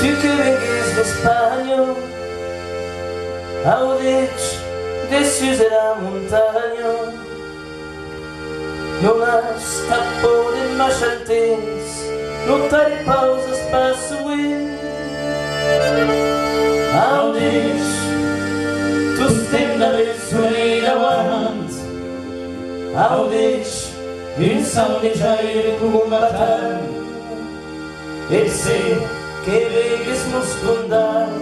Tu que vengues d'Espanya, audeig dessus de la muntanya, no has cap por de marxar el temps, no t'haré pauses per següent. Audeig, tu estem de Venezuela avant, audeig, un saunejaire combatant, et sé que vegues nos condant,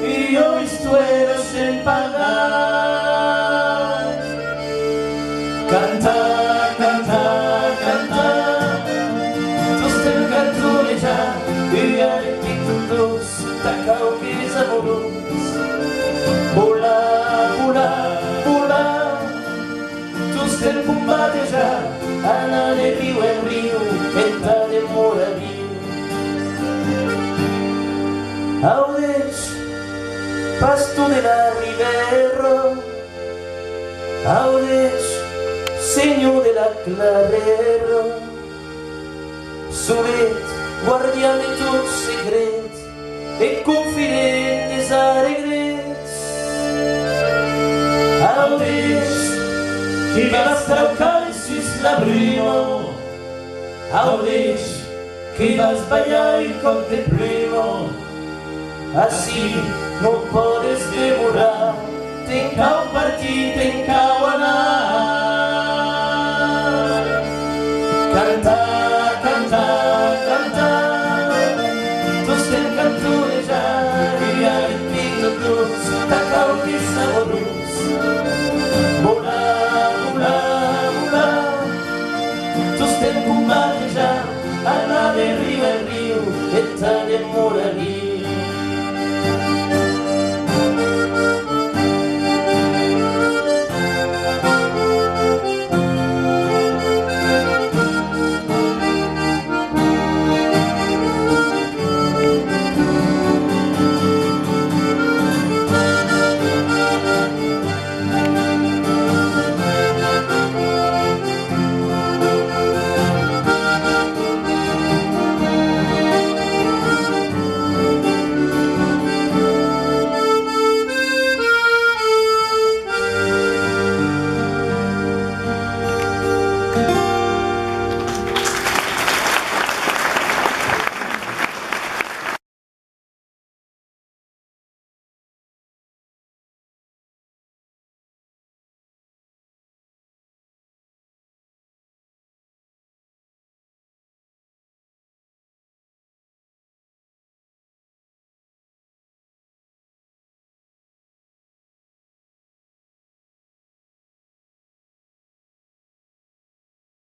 i jo estuera sen pagar. Cantar, cantar, cantar, tu estem cantonejant, i ara pinto dos, tacau que és amorós. Volar, volar, volar, tu estem combatejant, anar de riu en riu, entrar de mur a viu. Audeig, pasto de la ribera, audeig, senyor de la clarera, solet, guardià de tot secret, e confident des alegrets. Audeig, qui vas traucar sus la brima, audeig, qui vas ballar i cop de prima. Així no podes demorar, t'encau partir, t'encau anar. Cantar, cantar, cantar, tu estem cantonejant, i ara et pinto tots, t'acau que és saborós. Volar, volar, volar, tu estem combatejant, anar de riu en riu, entrar de mur a